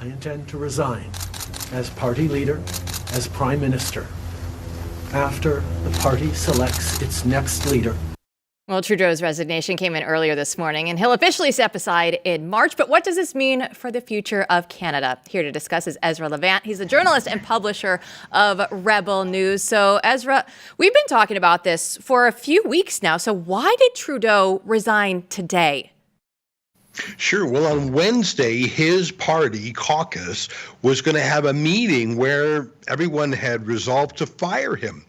I intend to resign as party leader, as Prime Minister, after the party selects its next leader. Well, Trudeau's resignation came in earlier this morning, and he'll officially step aside in March. But what does this mean for the future of Canada? Here to discuss is Ezra Levant. He's a journalist and publisher of Rebel News. So, Ezra, we've been talking about this for a few weeks now. So why did Trudeau resign today? Sure. Well, on Wednesday, his party caucus was going to have a meeting where everyone had resolved to fire him.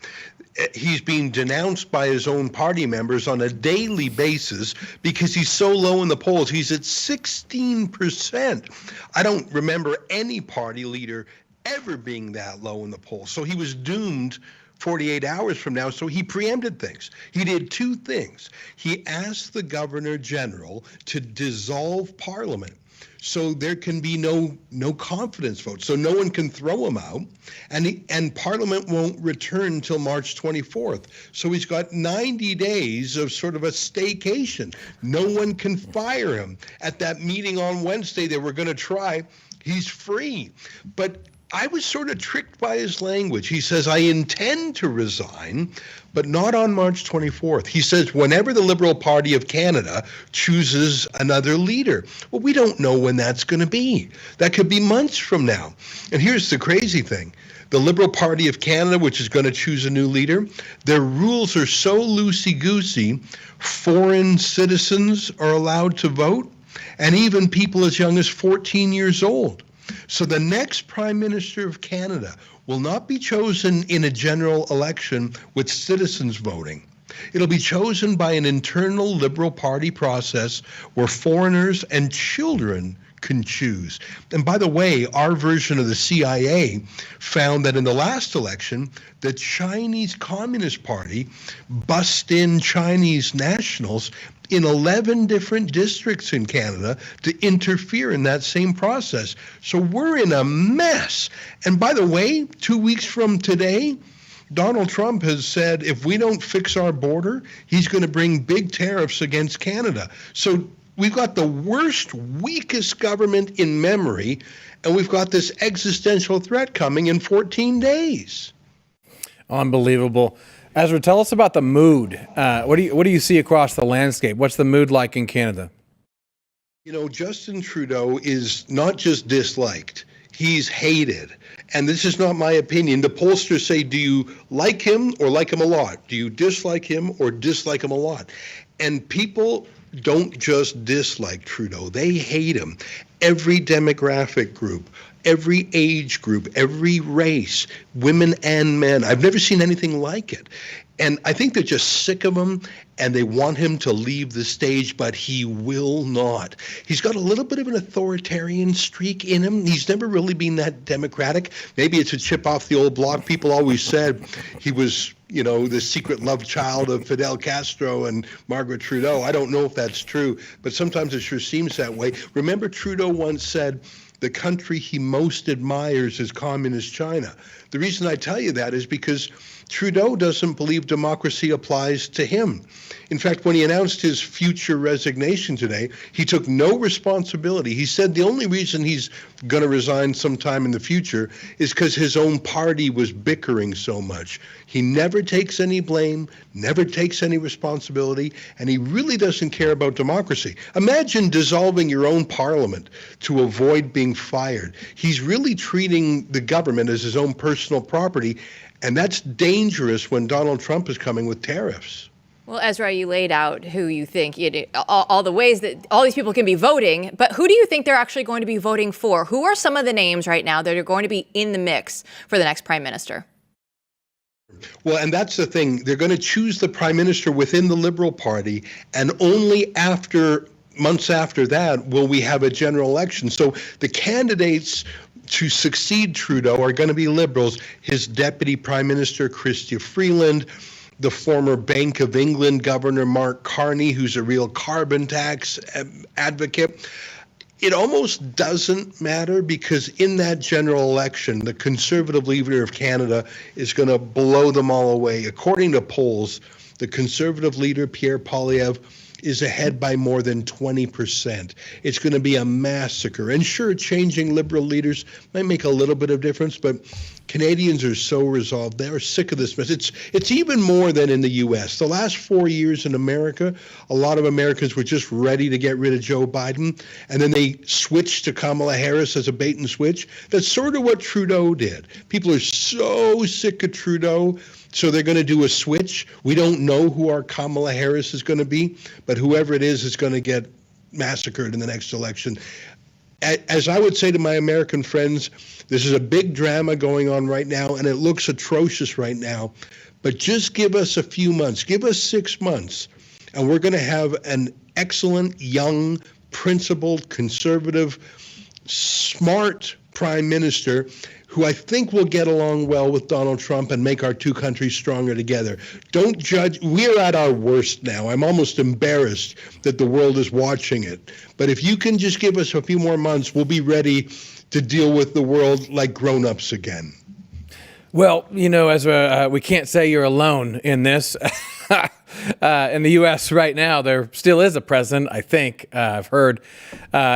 He's being denounced by his own party members on a daily basis because he's so low in the polls. He's at 16%. I don't remember any party leader ever being that low in the polls. So he was doomed 48 hours from now. So he preempted things. He did two things. He asked the Governor General to dissolve Parliament, so there can be no confidence vote. So no one can throw him out, and Parliament won't return until March 24th. So he's got 90 days of sort of a staycation. No one can fire him. At that meeting on Wednesday, they were going to try. He's free. But I was sort of tricked by his language. He says, I intend to resign, but not on March 24th. He says, whenever the Liberal Party of Canada chooses another leader. Well, we don't know when that's going to be. That could be months from now. And here's the crazy thing. The Liberal Party of Canada, which is going to choose a new leader, their rules are so loosey-goosey, foreign citizens are allowed to vote, and even people as young as 14 years old. So the next Prime Minister of Canada will not be chosen in a general election with citizens voting. It'll be chosen by an internal Liberal Party process where foreigners and children can choose. And by the way, our version of the CIA found that in the last election, the Chinese Communist Party bussed in Chinese nationals in 11 different districts in Canada to interfere in that same process. So we're in a mess. And by the way, 2 weeks from today, Donald Trump has said if we don't fix our border, he's going to bring big tariffs against Canada. So we've got the worst, weakest government in memory, and we've got this existential threat coming in 14 days. Unbelievable. Ezra, tell us about the mood. What do you see across the landscape? What's the mood like in Canada? You know, Justin Trudeau is not just disliked, he's hated. And this is not my opinion. The pollsters say, do you like him or like him a lot? Do you dislike him or dislike him a lot? And people don't just dislike Trudeau, they hate him. Every demographic group, every age group, every race, women and men. I've never seen anything like it. And I think they're just sick of him and they want him to leave the stage, but he will not. He's got a little bit of an authoritarian streak in him. He's never really been that democratic. Maybe it's a chip off the old block. People always said he was, you know, the secret love child of Fidel Castro and Margaret Trudeau. I don't know if that's true, but sometimes it sure seems that way. Remember, Trudeau once said, the country he most admires is communist China. The reason I tell you that is because Trudeau doesn't believe democracy applies to him. In fact, when he announced his future resignation today, he took no responsibility. He said the only reason he's going to resign sometime in the future is because his own party was bickering so much. He never takes any blame, never takes any responsibility, and he really doesn't care about democracy. Imagine dissolving your own parliament to avoid being fired. He's really treating the government as his own personal property, and that's dangerous when Donald Trump is coming with tariffs. Well, Ezra, you laid out who you think, all the ways that all these people can be voting, but who do you think they're actually going to be voting for? Who are some of the names right now that are going to be in the mix for the next prime minister? Well, and that's the thing. They're going to choose the prime minister within the Liberal Party, and only months after that will we have a general election. So the candidates to succeed Trudeau are going to be Liberals. His deputy prime minister, Chrystia Freeland, the former Bank of England Governor Mark Carney, who's a real carbon tax advocate. It almost doesn't matter because in that general election, the Conservative leader of Canada is going to blow them all away. According to polls, the Conservative leader, Pierre Poilievre, is ahead by more than 20%. It's going to be a massacre. And sure, changing Liberal leaders might make a little bit of difference, but Canadians are so resolved. They are sick of this mess. It's even more than in the U.S. The last 4 years in America, a lot of Americans were just ready to get rid of Joe Biden, and then they switched to Kamala Harris as a bait and switch. That's sort of what Trudeau did. People are so sick of Trudeau, so they're going to do a switch. We don't know who our Kamala Harris is going to be, but whoever it is going to get massacred in the next election. As I would say to my American friends, this is a big drama going on right now, and it looks atrocious right now. But just give us a few months. Give us 6 months, and we're going to have an excellent, young, principled, conservative, smart prime minister who I think will get along well with Donald Trump and make our two countries stronger together. Don't judge. We're at our worst now. I'm almost embarrassed that the world is watching it. But if you can just give us a few more months, we'll be ready to deal with the world like grown-ups again. Well, Ezra, we can't say you're alone in this. In the U.S. right now, there still is a president, I think, I've heard,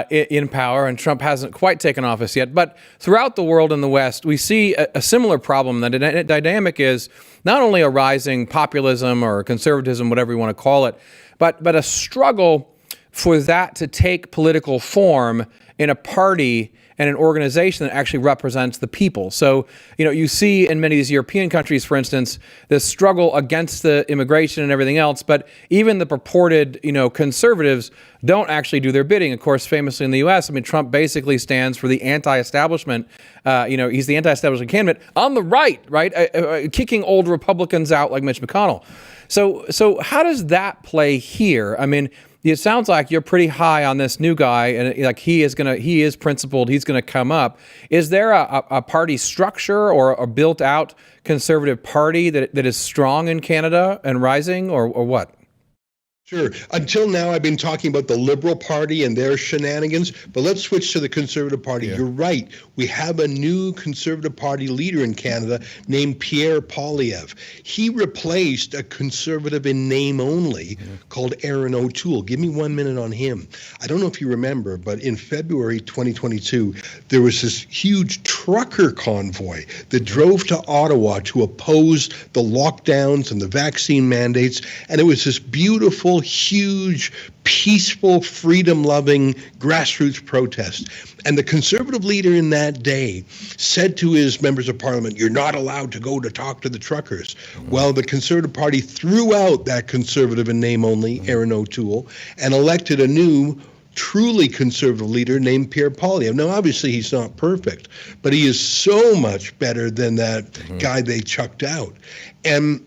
in power, and Trump hasn't quite taken office yet. But throughout the world in the West, we see a similar problem. The dynamic is not only a rising populism or conservatism, whatever you want to call it, but a struggle for that to take political form in a party and an organization that actually represents the people. So, you see in many of these European countries, for instance, this struggle against the immigration and everything else, but even the purported, conservatives don't actually do their bidding. Of course, famously in the U.S., Trump basically stands for the anti-establishment. He's the anti-establishment candidate on the right, kicking old Republicans out like Mitch McConnell. So how does that play here? It sounds like you're pretty high on this new guy, and like he is principled. He's going to come up. Is there a party structure or a built-out conservative party that is strong in Canada and rising, or what? Sure. Until now, I've been talking about the Liberal Party and their shenanigans, but let's switch to the Conservative Party. Yeah. You're right. We have a new Conservative Party leader in Canada named Pierre Poilievre. He replaced a Conservative in name only called Erin O'Toole. Give me 1 minute on him. I don't know if you remember, but in February 2022, there was this huge trucker convoy that drove to Ottawa to oppose the lockdowns and the vaccine mandates, and it was this beautiful, huge, peaceful, freedom-loving grassroots protest. And the Conservative leader in that day said to his members of Parliament, "You're not allowed to go to talk to the truckers." Well, the Conservative Party threw out that Conservative in name only, Erin O'Toole, and elected a new, truly conservative leader named Pierre Poilievre. Now, obviously, he's not perfect, but he is so much better than that guy they chucked out. And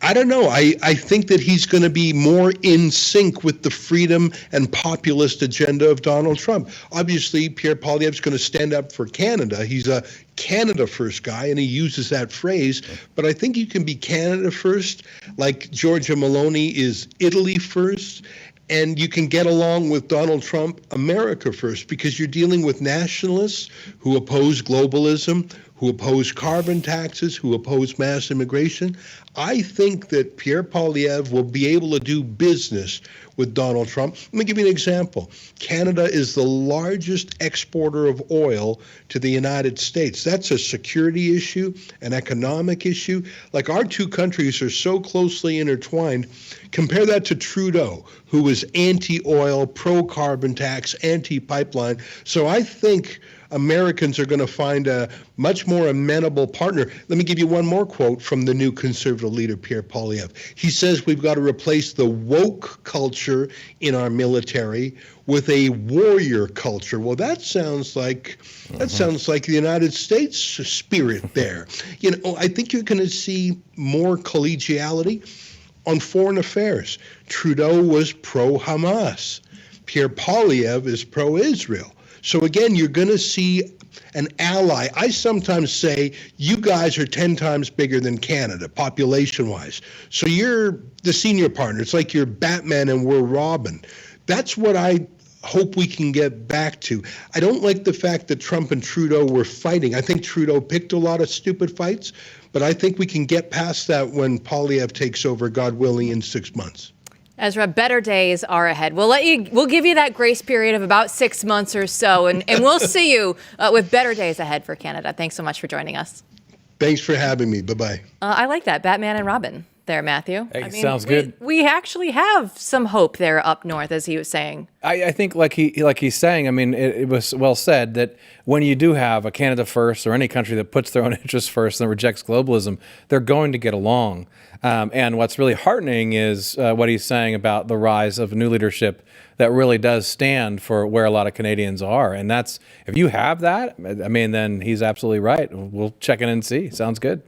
I don't know. I think that he's going to be more in sync with the freedom and populist agenda of Donald Trump. Obviously, Pierre Poilievre is going to stand up for Canada. He's a Canada first guy, and he uses that phrase. But I think you can be Canada first, like Giorgia Meloni is Italy first. And you can get along with Donald Trump, America first, because you're dealing with nationalists who oppose globalism, who oppose carbon taxes, who oppose mass immigration. I think that Pierre Poilievre will be able to do business with Donald Trump. Let me give you an example. Canada is the largest exporter of oil to the United States. That's a security issue, an economic issue. Like, our two countries are so closely intertwined. Compare that to Trudeau, who was anti-oil, pro-carbon tax, anti-pipeline. So I think Americans are going to find a much more amenable partner. Let me give you one more quote from the new Conservative leader, Pierre Poilievre. He says we've got to replace the woke culture in our military with a warrior culture. Well, that sounds like the United States spirit there. I think you're going to see more collegiality on foreign affairs. Trudeau was pro-Hamas. Pierre Poilievre is pro-Israel. So again, you're going to see an ally. I sometimes say you guys are 10 times bigger than Canada, population-wise. So you're the senior partner. It's like you're Batman and we're Robin. That's what I hope we can get back to. I don't like the fact that Trump and Trudeau were fighting. I think Trudeau picked a lot of stupid fights, but I think we can get past that when Poilievre takes over, God willing, in 6 months. Ezra, better days are ahead. We'll give you that grace period of about 6 months or so, and we'll see you with better days ahead for Canada. Thanks so much for joining us. Thanks for having me. Bye-bye. I like that. Batman and Robin there, Matthew. Hey, sounds good. We actually have some hope there up north, as he was saying. I think like he's saying, I mean, it was well said that when you do have a Canada first or any country that puts their own interests first and rejects globalism, they're going to get along. And what's really heartening is what he's saying about the rise of new leadership that really does stand for where a lot of Canadians are. And that's, if you have that, I mean, then he's absolutely right. We'll check in and see. Sounds good.